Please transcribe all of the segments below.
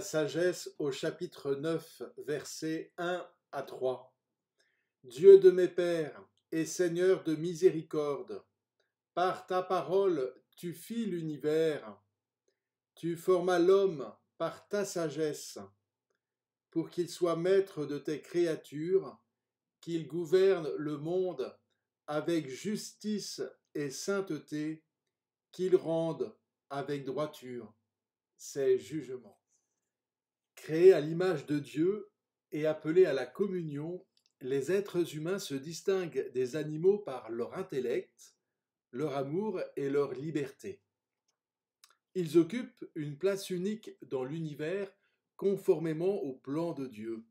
sagesse au chapitre 9, versets 1 à 3. Dieu de mes pères et Seigneur de miséricorde, par ta parole tu fis l'univers, tu formas l'homme par ta sagesse, pour qu'il soit maître de tes créatures, qu'il gouverne le monde avec justice et sainteté, qu'il rende avec droiture ses jugements. Créés à l'image de Dieu et appelés à la communion, les êtres humains se distinguent des animaux par leur intellect, leur amour et leur liberté. Ils occupent une place unique dans l'univers conformément au plan de Dieu.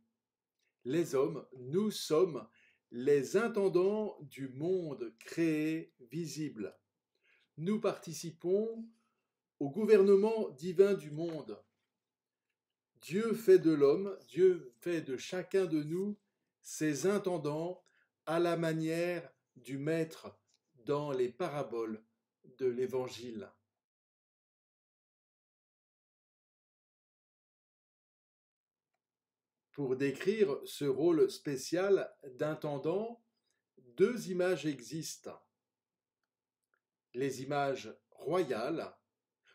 Les hommes, nous sommes les intendants du monde créé visible. Nous participons au gouvernement divin du monde. Dieu fait de l'homme, Dieu fait de chacun de nous ses intendants à la manière du Maître dans les paraboles de l'Évangile. Pour décrire ce rôle spécial d'intendant, deux images existent. Les images royales,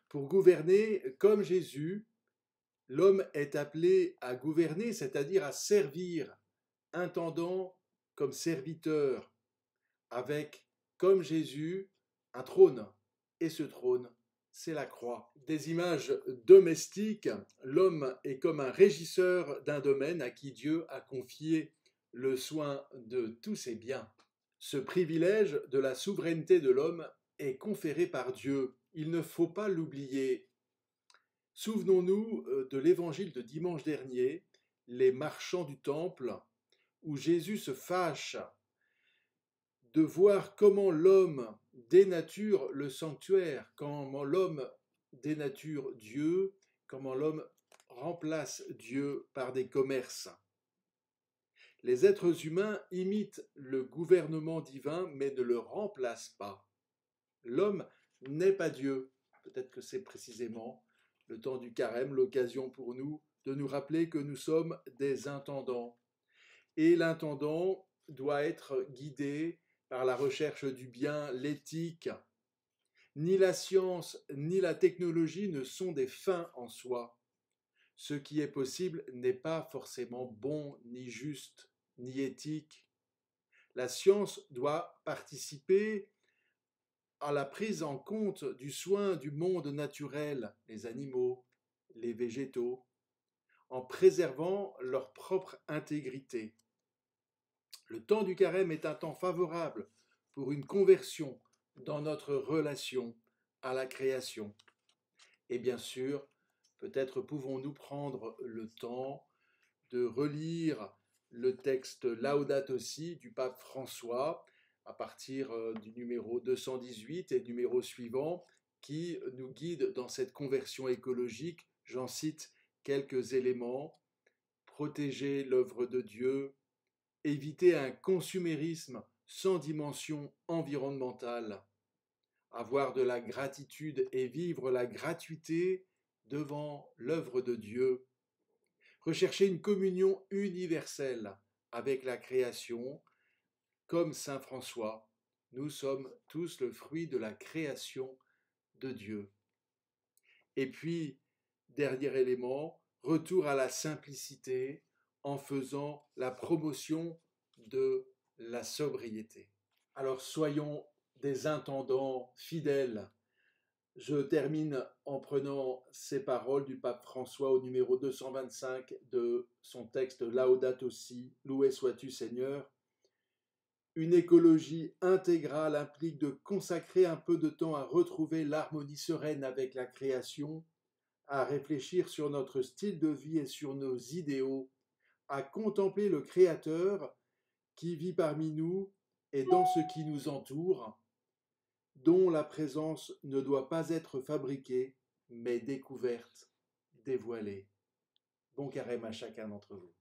pour gouverner comme Jésus, l'homme est appelé à gouverner, c'est-à-dire à servir, intendant comme serviteur, avec, comme Jésus, un trône. Et ce trône, c'est la croix. Des images domestiques, l'homme est comme un régisseur d'un domaine à qui Dieu a confié le soin de tous ses biens. Ce privilège de la souveraineté de l'homme est conféré par Dieu. Il ne faut pas l'oublier. Souvenons-nous de l'évangile de dimanche dernier, les marchands du temple, où Jésus se fâche de voir comment l'homme dénature le sanctuaire, comment l'homme dénature Dieu, comment l'homme remplace Dieu par des commerces. Les êtres humains imitent le gouvernement divin, mais ne le remplacent pas. L'homme n'est pas Dieu. Peut-être que c'est précisément le temps du carême, l'occasion pour nous de nous rappeler que nous sommes des intendants. Et l'intendant doit être guidé par la recherche du bien, l'éthique. Ni la science ni la technologie ne sont des fins en soi. Ce qui est possible n'est pas forcément bon, ni juste, ni éthique. La science doit participer à la prise en compte du soin du monde naturel, les animaux, les végétaux, en préservant leur propre intégrité. Le temps du carême est un temps favorable pour une conversion dans notre relation à la création. Et bien sûr, peut-être pouvons-nous prendre le temps de relire le texte Laudato Si du pape François à partir du numéro 218 et numéro suivant qui nous guide dans cette conversion écologique. J'en cite quelques éléments. Protéger l'œuvre de Dieu, éviter un consumérisme sans dimension environnementale, avoir de la gratitude et vivre la gratuité devant l'œuvre de Dieu, rechercher une communion universelle avec la création, comme saint François, nous sommes tous le fruit de la création de Dieu. Et puis, dernier élément, retour à la simplicité en faisant la promotion de la sobriété. Alors soyons des intendants fidèles. Je termine en prenant ces paroles du pape François au numéro 225 de son texte Laudato Si, loué sois-tu Seigneur. Une écologie intégrale implique de consacrer un peu de temps à retrouver l'harmonie sereine avec la création, à réfléchir sur notre style de vie et sur nos idéaux, à contempler le Créateur qui vit parmi nous et dans ce qui nous entoure, dont la présence ne doit pas être fabriquée, mais découverte, dévoilée. Bon carême à chacun d'entre vous.